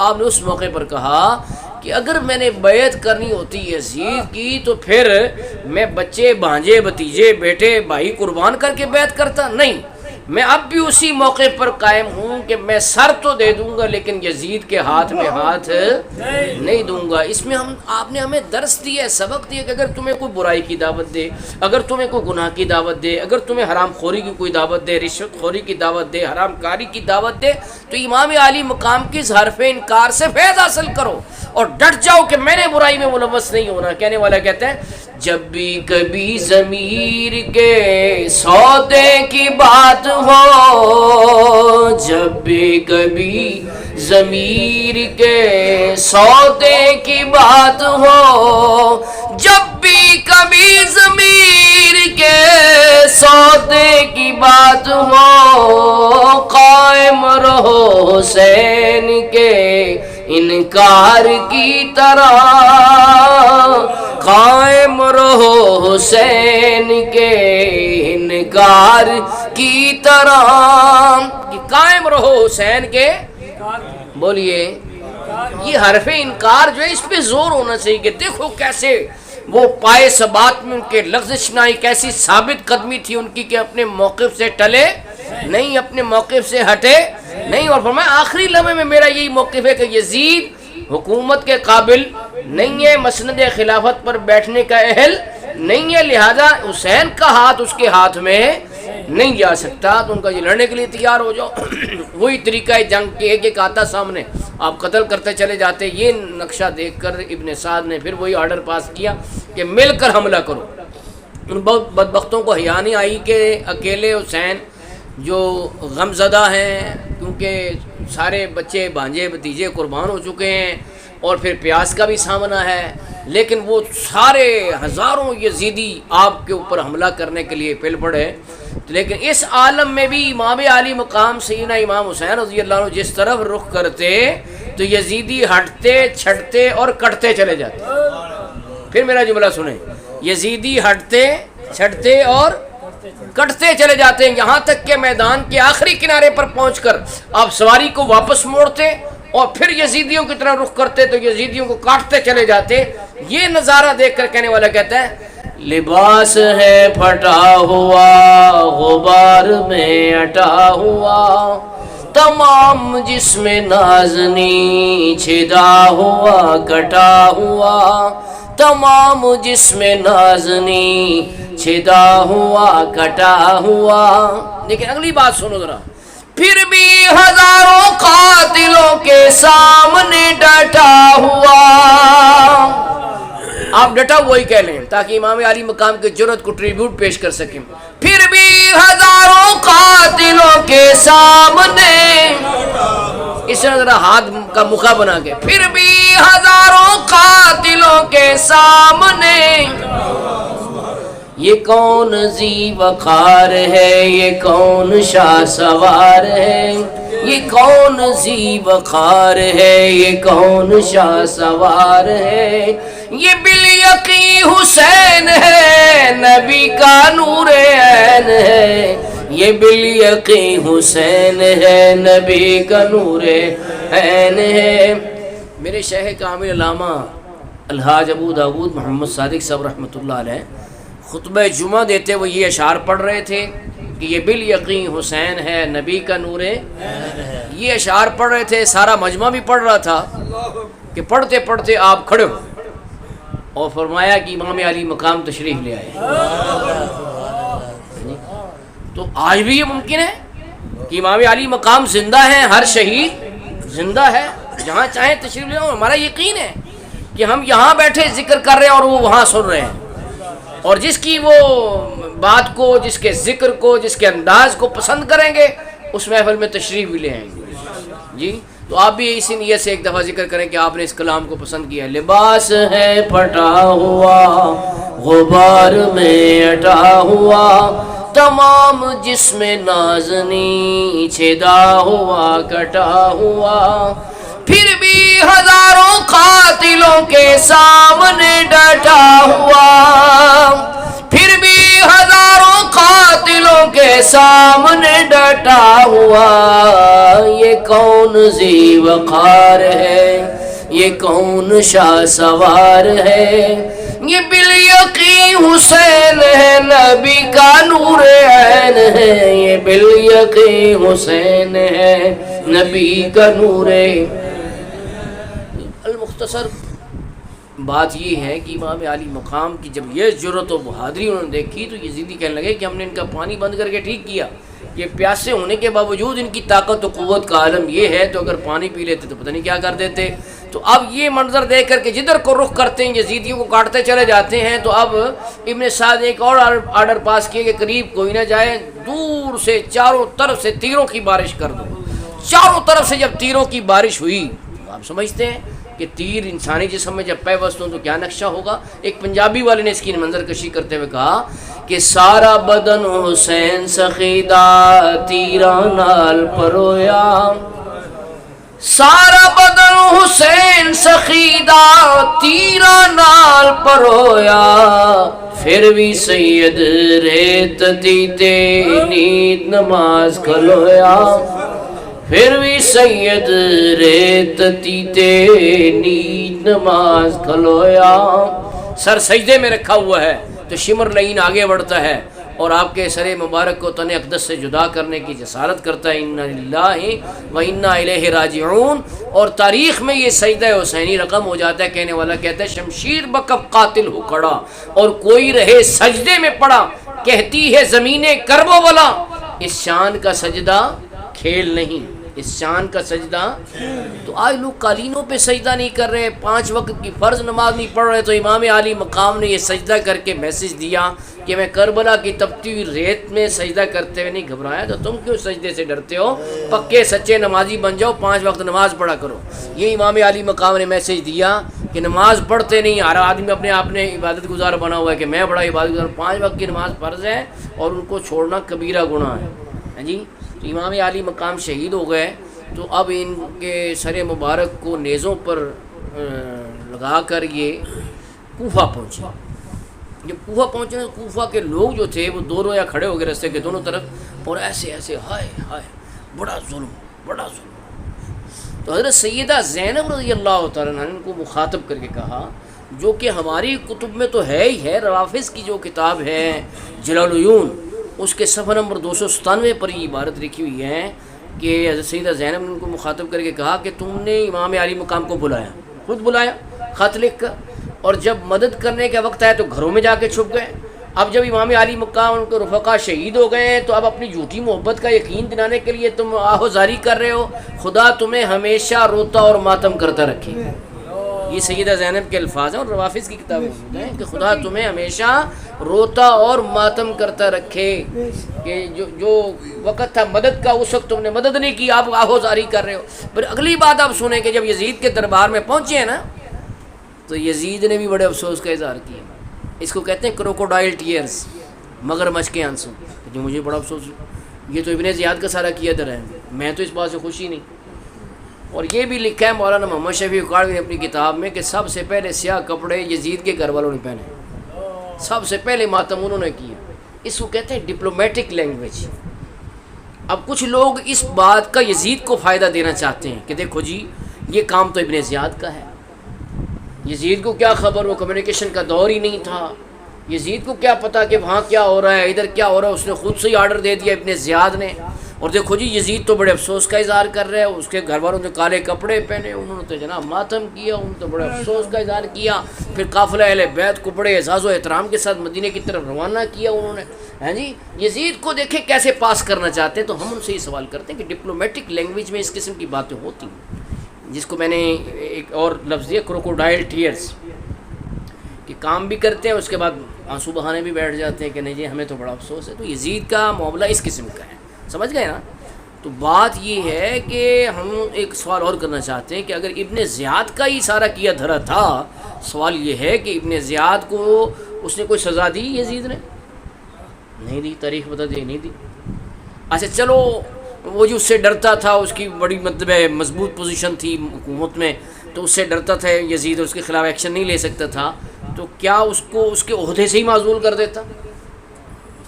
آپ نے اس موقع پر کہا کہ اگر میں نے بیعت کرنی ہوتی یزید کی تو پھر میں بچے بھانجے بھتیجے بیٹے بھائی قربان کر کے بیعت کرتا. نہیں، میں اب بھی اسی موقع پر قائم ہوں کہ میں سر تو دے دوں گا لیکن یزید کے ہاتھ میں ہاتھ نہیں دوں گا. اس میں آپ نے ہمیں درس دیا ہے، سبق دیا کہ اگر تمہیں کوئی برائی کی دعوت دے، اگر تمہیں کوئی گناہ کی دعوت دے، اگر تمہیں حرام خوری کی کوئی دعوت دے، رشوت خوری کی دعوت دے، حرام کاری کی دعوت دے، تو امام عالی مقام کی اس حرف انکار سے فیض حاصل کرو اور ڈٹ جاؤ کہ میں نے برائی میں ملوث نہیں ہونا. کہنے والا کہتا ہے جب بھی کبھی ضمیر کے سودے کی بات ہو، جب بھی کبھی ضمیر کے سودے کی بات ہو، جب بھی کبھی ضمیر کے سودے کی بات ہو، قائم رہو حسین کے انکار کی طرح، قائم رہو حسین کے انکار کی طرح. کہ قائم رہو حسین کے، بولیے، یہ حرف انکار جو ہے اس پہ زور ہونا چاہیے کہ دیکھو کیسے وہ پائے ثبات میں ان کے لغزش نہ آئی، کیسی ثابت قدمی تھی ان کی کہ اپنے موقف سے ٹلے نہیں، اپنے موقف سے ہٹے نہیں. اور فرمایا آخری لمحے میں میرا یہی موقف ہے کہ یزید حکومت کے قابل نہیں ہے، مسند خلافت پر بیٹھنے کا اہل نہیں ہے، لہذا حسین کا ہاتھ اس کے ہاتھ میں نہیں جا سکتا. تو ان کا یہ لڑنے کے لیے تیار ہو جاؤ. وہی طریقہ جنگ کے ایک آتا سامنے، آپ قتل کرتے چلے جاتے. یہ نقشہ دیکھ کر ابن سعد نے پھر وہی آرڈر پاس کیا کہ مل کر حملہ کرو. ان بدبختوں کو حیا نہیں آئی کہ اکیلے حسین جو غم زدہ ہیں، کیونکہ سارے بچے بھانجے بھتیجے قربان ہو چکے ہیں اور پھر پیاس کا بھی سامنا ہے، لیکن وہ سارے ہزاروں یزیدی آپ کے اوپر حملہ کرنے کے لیے پھیل پڑے. لیکن اس عالم میں بھی امام عالی مقام سیدنا امام حسین رضی اللہ عنہ جس طرف رخ کرتے تو یزیدی ہٹتے چھٹتے اور کٹتے چلے جاتے. پھر میرا جملہ سنیں، یزیدی ہٹتے چھٹتے اور کٹتے چلے جاتے ہیں، یہاں تک کہ میدان کے آخری کنارے پر پہنچ کر آپ سواری کو واپس موڑتے اور پھر یزیدیوں کی طرح رخ کرتے تو یزیدیوں کو کاٹتے چلے جاتے. یہ نظارہ دیکھ کر کہنے والا کہتا ہے لباس ہے پھٹا ہوا غبار میں اٹا ہوا، تمام جسم نازنی چھدا ہوا کٹا ہوا، تمام جسم نازنی چھدا ہوا کٹا ہوا. لیکن اگلی بات سنو ذرا، پھر بھی ہزاروں قاتلوں کے سامنے ڈٹا ہوا. آپ ڈٹا ہوا ہی کہہ لیں تاکہ امام عالی مقام کی جرأت کو ٹریبیوٹ پیش کر سکیں. پھر بھی ہزاروں قاتلوں کے سامنے، اس طرح ذرا ہاتھ کا مکھا بنا کے، پھر بھی ہزاروں قاتلوں کے سامنے، یہ کون ذی وقار ہے، یہ کون شاہ سوار ہے، یہ کون ذی وقار ہے، یہ کون شاہ سوار ہے، یہ بالیقین حسین ہے، نبی کا نور عین ہے، یہ بالیقین حسین ہے، نبی کا نور عین ہے. میرے شیخ کامل علامہ الحاج ابو داود محمد صادق صاحب رحمۃ اللہ علیہ خطبہ جمعہ دیتے ہوئے یہ اشعار پڑھ رہے تھے کہ یہ بالیقین حسین ہے، نبی کا نور ہے. یہ اشعار پڑھ رہے تھے، سارا مجمع بھی پڑھ رہا تھا کہ پڑھتے پڑھتے آپ کھڑے ہو اور فرمایا کہ امام علی مقام تشریف لے آئے. تو آج بھی یہ ممکن ہے کہ امام علی مقام زندہ ہے، ہر شہید زندہ ہے، جہاں چاہیں تشریف لے آؤ. ہمارا یقین ہے کہ ہم یہاں بیٹھے ذکر کر رہے ہیں اور وہ وہاں سن رہے ہیں، اور جس کی وہ بات کو، جس کے ذکر کو، جس کے انداز کو پسند کریں گے اس محفل میں تشریف بھی لے آئیں گے. جی تو آپ بھی اسی نیت سے ایک دفعہ ذکر کریں کہ آپ نے اس کلام کو پسند کیا. لباس ہے پھٹا ہوا غبار میں اٹا ہوا، تمام جسم نازنی چھدا ہوا کٹا ہوا، پھر بھی ہزاروں قاتلوں کے سامنے ڈٹا ہوا، پھر بھی ہزاروں قاتلوں کے سامنے ڈٹا ہوا، یہ کون ذی وقار ہے، یہ کون شاہ سوار ہے، یہ بالیقین حسین ہے، نبی کا نور عین ہے، یہ بالیقین حسین ہے، نبی کا نور عین۔ المختصر بات یہ ہے کہ امام علی مقام کی جب یہ جرأت و بہادری انہوں نے دیکھی تو یزیدی کہنے لگے کہ ہم نے ان کا پانی بند کر کے ٹھیک کیا، یہ پیاسے ہونے کے باوجود ان کی طاقت و قوت کا عالم یہ ہے، تو اگر پانی پی لیتے تو پتہ نہیں کیا کر دیتے۔ تو اب یہ منظر دیکھ کر کے جدھر کو رخ کرتے ہیں یزیدیوں کو کاٹتے چلے جاتے ہیں، تو اب ابن سعد نے ایک اور آرڈر پاس کیے کہ قریب کوئی نہ جائے، دور سے چاروں طرف سے تیروں کی بارش کر دو۔ چاروں طرف سے جب تیروں کی بارش ہوئی، آپ سمجھتے ہیں کہ تیر انسانی جسم میں جب پیوست ہوں تو کیا نقشہ ہوگا۔ ایک پنجابی والے نے اس کی منظر کشی کرتے ہوئے کہا کہ سارا بدن حسین سخیدہ تیران نال پرویا، سارا بدن حسین سخیدہ تیران نال پرویا، پھر بھی سید ریت دیتے نیت نماز کھلویا، پھر بھی سید ریت تیتے نیت نماز کھلویا۔ سر سجدے میں رکھا ہوا ہے تو شمر لعین آگے بڑھتا ہے اور آپ کے سر مبارک کو تن اقدس سے جدا کرنے کی جسارت کرتا ہے، انا للہ و انا الیہ راجعون۔ اور تاریخ میں یہ سجدہ حسینی رقم ہو جاتا ہے، کہنے والا کہتا ہے شمشیر بکف قاتل ہو کھڑا اور کوئی رہے سجدے میں پڑا، کہتی ہے زمین کرب و بلا، اس شان کا سجدہ کھیل نہیں، اس شان کا سجدہ۔ تو آج لوگ قالینوں پہ سجدہ نہیں کر رہے، 5 وقت کی فرض نماز نہیں پڑھ رہے، تو امام علی مقام نے یہ سجدہ کر کے میسج دیا کہ میں کربلا کی تپتی ہوئی ریت میں سجدہ کرتے ہوئے نہیں گھبرایا، تو تم کیوں سجدے سے ڈرتے ہو، پکے سچے نمازی بن جاؤ، 5 وقت نماز پڑھا کرو۔ یہ امام علی مقام نے میسج دیا کہ نماز پڑھتے نہیں، ہر آدمی اپنے آپ نے عبادت گزار بنا ہوا ہے کہ میں بڑا عبادت گزار، 5 وقت کی نماز فرض ہے اور ان کو چھوڑنا کبیرہ گناہ ہے جی۔ تو امام علی مقام شہید ہو گئے، تو اب ان کے سر مبارک کو نیزوں پر لگا کر یہ کوفہ پہنچے۔ جب کوفہ پہنچے تو کوفہ کے لوگ جو تھے وہ 2 رویا کھڑے ہو گئے رستے کے دونوں طرف، اور ایسے ایسے ہائے ہائے بڑا ظلم بڑا ظلم۔ تو حضرت سیدہ زینب رضی اللہ تعالیٰ عنہ نے ان کو مخاطب کر کے کہا، جو کہ ہماری کتب میں تو ہے ہی ہے، روافظ کی جو کتاب ہے جلال العیون، اس کے صفحہ نمبر 297 پر یہ عبارت لکھی ہوئی ہے کہ حضرت سیدہ زینب نے ان کو مخاطب کر کے کہا کہ تم نے امام علی مقام کو بلایا، خود بلایا خط لکھ کر، اور جب مدد کرنے کا وقت آیا تو گھروں میں جا کے چھپ گئے۔ اب جب امام علی مقام ان کو رفقا شہید ہو گئے ہیں تو اب اپنی جھوٹی محبت کا یقین دلانے کے لیے تم آہوزاری کر رہے ہو، خدا تمہیں ہمیشہ روتا اور ماتم کرتا رکھے۔ یہ سیدہ زینب کے الفاظ ہیں اور روافظ کی کتابیں ہیں کہ خدا تمہیں ہمیشہ روتا اور ماتم کرتا رکھے، کہ جو وقت تھا مدد کا اس وقت تم نے مدد نہیں کی، آپ آہوزاری کر رہے ہو۔ پھر اگلی بات آپ سنیں کہ جب یزید کے دربار میں پہنچے ہیں نا، تو یزید نے بھی بڑے افسوس کا اظہار کیا۔ اس کو کہتے ہیں کروکوڈائل ٹیئرز، مگرمچھ کے آنسو، جو مجھے بڑا افسوس، یہ تو ابن زیاد کا سارا کیا در ہے، میں تو اس بات سے خوشی نہیں۔ اور یہ بھی لکھا ہے مولانا محمد شفیع اکاڑوی نے اپنی کتاب میں کہ سب سے پہلے سیاہ کپڑے یزید کے گھر والوں نے پہنے، سب سے پہلے ماتم انہوں نے کیا۔ اس کو کہتے ہیں ڈپلومیٹک لینگویج۔ اب کچھ لوگ اس بات کا یزید کو فائدہ دینا چاہتے ہیں کہ دیکھو جی یہ کام تو ابن زیاد کا ہے، یزید کو کیا خبر، وہ کمیونیکیشن کا دور ہی نہیں تھا، یزید کو کیا پتا کہ وہاں کیا ہو رہا ہے ادھر کیا ہو رہا ہے، اس نے خود سے ہی آرڈر دے دیا ابن زیاد نے۔ اور دیکھو جی یزید تو بڑے افسوس کا اظہار کر رہے ہیں، اس کے گھر والوں نے کالے کپڑے پہنے، انہوں نے تو جناب ماتم کیا، انہوں نے تو بڑے افسوس کا اظہار کیا۔ پھر قافلہ اہل بیت کو بڑے اعزاز و احترام کے ساتھ مدینے کی طرف روانہ کیا انہوں نے، ہیں جی۔ یزید کو دیکھیں کیسے پاس کرنا چاہتے ہیں، تو ہم ان سے یہ سوال کرتے ہیں کہ ڈپلومیٹک لینگویج میں اس قسم کی باتیں ہوتی ہیں، جس کو میں نے ایک اور لفظ دیا کروکوڈائل ٹیئرز، کہ کام بھی کرتے ہیں اس کے بعد آنسو بہانے بھی بیٹھ جاتے ہیں کہ نہیں جی ہمیں تو بڑا افسوس ہے۔ تو یزید کا معاملہ اس قسم کا ہے، سمجھ گئے نا۔ تو بات یہ ہے کہ ہم ایک سوال اور کرنا چاہتے ہیں کہ اگر ابن زیاد کا ہی سارا کیا دھرا تھا، سوال یہ ہے کہ ابن زیاد کو اس نے کوئی سزا دی یزید نے؟ نہیں دی، تاریخ بتا دی نہیں دی۔ اچھا چلو وہ جو اس سے ڈرتا تھا، اس کی بڑی مطلب مضبوط پوزیشن تھی حکومت میں، تو اس سے ڈرتا تھا یزید، اس کے خلاف ایکشن نہیں لے سکتا تھا، تو کیا اس کو اس کے عہدے سے ہی معزول کر دیتا؟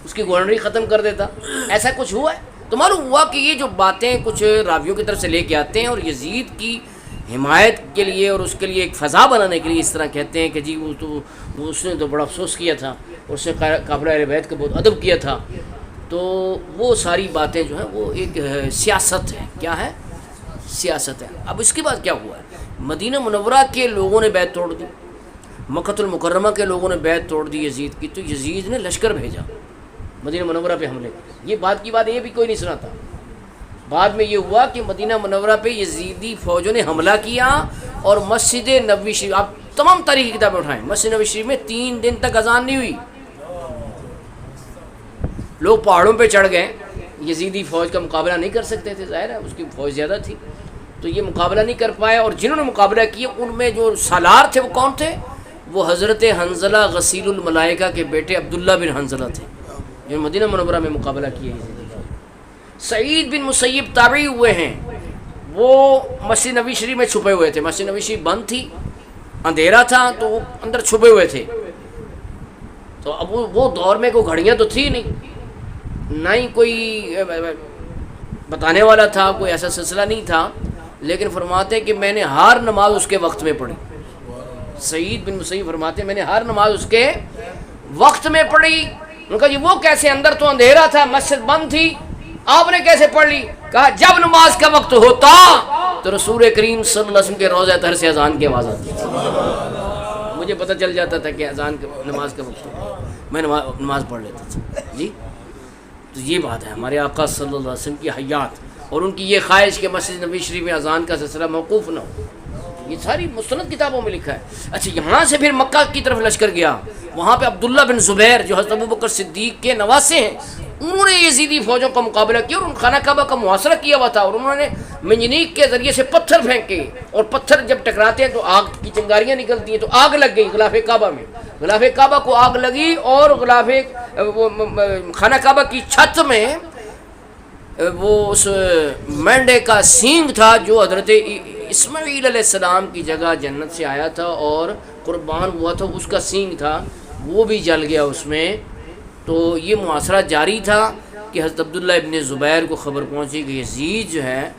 اس کی گورنری ختم کر دیتا. ایسا کچھ ہوا ہے؟ تو معلوم ہوا کہ یہ جو باتیں کچھ راویوں کی طرف سے لے کے آتے ہیں اور یزید کی حمایت کے لیے اور اس کے لیے ایک فضا بنانے کے لیے اس طرح کہتے ہیں کہ جی وہ اس نے تو بڑا افسوس کیا تھا، اس نے قافلہ اہل بیت کا بہت ادب کیا تھا. تو وہ ساری باتیں جو ہیں وہ ایک سیاست ہے. کیا ہے؟ سیاست ہے. اب اس کے بعد کیا ہوا ہے؟ مدینہ منورہ کے لوگوں نے بیعت توڑ دی، مکہ المکرمہ کے لوگوں نے بیعت توڑ دی یزید کی. تو یزید نے لشکر بھیجا مدینہ منورہ پہ حملے. یہ بات کی بات یہ بھی کوئی نہیں سنا تھا. بعد میں یہ ہوا کہ مدینہ منورہ پہ یزیدی فوجوں نے حملہ کیا اور مسجد نبوی شریف، آپ تمام تاریخی کتابیں اٹھائیں، مسجد نبوی شریف میں 3 دن تک اذان نہیں ہوئی. لوگ پہاڑوں پہ چڑھ گئے، یزیدی فوج کا مقابلہ نہیں کر سکتے تھے، ظاہر ہے اس کی فوج زیادہ تھی، تو یہ مقابلہ نہیں کر پائے. اور جنہوں نے مقابلہ کیا ان میں جو سالار تھے وہ کون تھے؟ وہ حضرت حنظلہ غسیل الملائکہ کے بیٹے عبداللہ بن حنظلہ تھے، جو مدینہ منورہ میں مقابلہ کیا. سعید بن مسیب تابعی ہوئے ہیں، وہ مسجد نبوی شریف میں چھپے ہوئے تھے. مسجد نبوی شریف بند تھی، اندھیرا تھا، تو وہ اندر چھپے ہوئے تھے. تو اب وہ دور میں کوئی گھڑیاں تو تھی نہیں، نہ ہی کوئی بتانے والا تھا، کوئی ایسا سلسلہ نہیں تھا. لیکن فرماتے کہ میں نے ہر نماز اس کے وقت میں پڑھی. سعید بن مسیب فرماتے میں نے ہر نماز اس کے وقت میں پڑھی. ان کا جی وہ کیسے؟ اندر تو اندھیرا تھا، مسجد بند تھی، آپ نے کیسے پڑھ لی؟ کہا جب نماز کا وقت ہوتا تو رسول کریم صلی اللہ علیہ وسلم کے روضہ طاہر سے اذان کی آواز آتی تھی. مجھے پتہ چل جاتا تھا کہ اذان نماز کا وقت ہوتا، میں نماز پڑھ لیتا تھا. جی تو یہ بات ہے ہمارے آقا صلی اللہ علیہ وسلم کی حیات اور ان کی یہ خواہش کہ مسجد نبوی شریف میں اذان کا سلسلہ موقوف نہ ہو. یہ ساری مستند کتابوں میں لکھا ہے. اچھا یہاں سے پھر مکہ کی طرف لشکر گیا. وہاں پہ عبداللہ بن زبیر جو حضرت ابوبکر صدیق کے نواسے ہیں، انہوں نے یزیدی فوجوں کا مقابلہ کیا اور خانہ کعبہ کا محاصرہ کیا ہوا تھا. اور انہوں نے منجنیق کے ذریعے سے پتھر پھینکے، اور پتھر جب ٹکراتے ہیں تو آگ کی چنگاریاں نکلتی ہیں، تو آگ لگ گئی غلاف کعبہ میں. غلاف کعبہ کو آگ لگی اور غلاف خانہ کعبہ کی چھت میں وہ اس مینڈے کا سینگ تھا جو حضرت اسماعیل علیہ السلام کی جگہ جنت سے آیا تھا اور قربان ہوا تھا، اس کا سینگ تھا، وہ بھی جل گیا اس میں. تو یہ محاصرہ جاری تھا کہ حضرت عبداللہ ابن زبیر کو خبر پہنچی کہ یزید جو ہے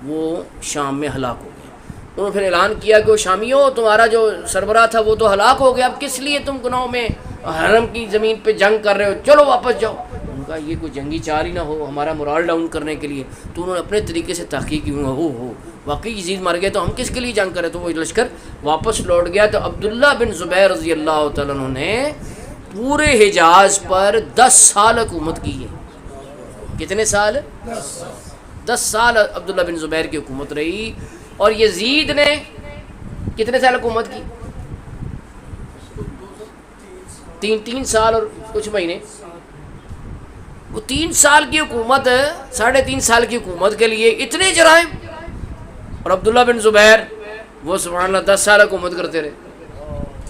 وہ شام میں ہلاک ہو گیا. انہوں نے پھر اعلان کیا کہ وہ شامیوں، تمہارا جو سربراہ تھا وہ تو ہلاک ہو گیا، اب کس لیے تم گناہوں میں حرم کی زمین پہ جنگ کر رہے ہو، چلو واپس جاؤ. ان کا یہ کوئی جنگی چال ہی نہ ہو ہمارا مورال ڈاؤن کرنے کے لیے. تو انہوں نے اپنے طریقے سے تحقیق کی، ہو واقعی یزید مر گئے تو ہم کس کے لیے جنگ کریں. تو وہ لشکر واپس لوٹ گیا. تو عبداللہ بن زبیر رضی اللہ تعالیٰ عنہ نے پورے حجاز پر 10 سال حکومت کی ہے. کتنے سال؟ 10 سال عبداللہ بن زبیر کی حکومت رہی. اور یزید نے کتنے سال حکومت کی؟ 3 سال اور کچھ مہینے. وہ 3 سال کی حکومت، 3.5 سال کی حکومت کے لیے اتنے جرائم. اور عبداللہ بن زبیر وہ سبحان اللہ 10 سال حکومت کرتے رہے.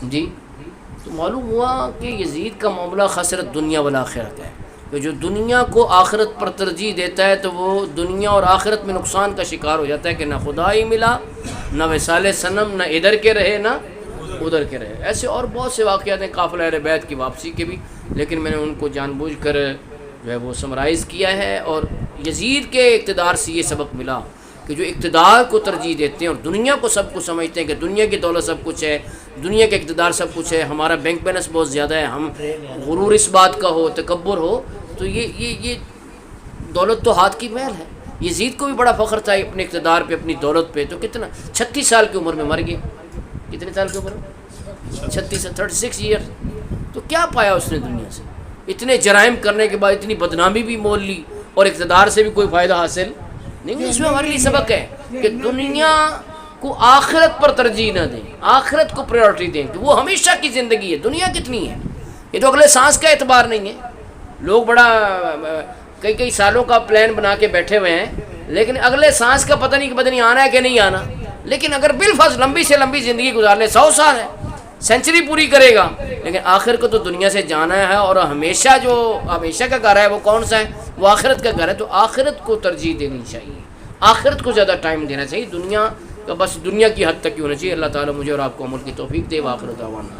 جی تو معلوم ہوا کہ یزید کا معاملہ خسرت دنیا والآخرت ہے، کہ جو دنیا کو آخرت پر ترجیح دیتا ہے تو وہ دنیا اور آخرت میں نقصان کا شکار ہو جاتا ہے کہ نہ خدا ہی ملا، نہ وصال صنم، نہ ادھر کے رہے نہ ادھر کے رہے. ایسے اور بہت سے واقعات ہیں قافلہ اہل بیت کی واپسی کے بھی، لیکن میں نے ان کو جان بوجھ کر جو ہے وہ سمرائز کیا ہے. اور یزید کے اقتدار سے یہ سبق ملا کہ جو اقتدار کو ترجیح دیتے ہیں اور دنیا کو سب کچھ سمجھتے ہیں کہ دنیا کی دولت سب کچھ ہے، دنیا کے اقتدار سب کچھ ہے، ہمارا بینک بیلنس بہت زیادہ ہے، ہم غرور اس بات کا ہو، تکبر ہو، تو یہ دولت تو ہاتھ کی محل ہے. یزید کو بھی بڑا فخر تھا اپنے اقتدار پہ، اپنی دولت پہ. تو کتنا 36 سال کی عمر میں مر گیا. کتنے سال کی عمر میں؟ 36 ایئر. تو کیا پایا اس نے دنیا سے؟ اتنے جرائم کرنے کے بعد اتنی بدنامی بھی مول لی اور اقتدار سے بھی کوئی فائدہ حاصل نہیں. اس میں ہمارے لیے سبق ہے کہ دنیا کو آخرت پر ترجیح نہ دیں، آخرت کو پریورٹی دیں، کہ وہ ہمیشہ کی زندگی ہے. دنیا کتنی ہے؟ یہ تو اگلے سانس کا اعتبار نہیں ہے. لوگ بڑا کئی سالوں کا پلان بنا کے بیٹھے ہوئے ہیں، لیکن اگلے سانس کا پتہ نہیں آنا ہے کہ نہیں آنا. لیکن اگر بالفرض لمبی سے لمبی زندگی گزار لے، 100 سال ہے، سینچری پوری کرے گا، لیکن آخر کو تو دنیا سے جانا ہے. اور ہمیشہ کا گھر ہے وہ کون سا ہے؟ وہ آخرت کا گھر ہے. تو آخرت کو ترجیح دینی چاہیے، آخرت کو زیادہ ٹائم دینا چاہیے. دنیا کا بس دنیا کی حد تک ہی ہونا چاہیے. اللہ تعالیٰ مجھے اور آپ کو عمل کی توفیق دے. وآخر دعوانا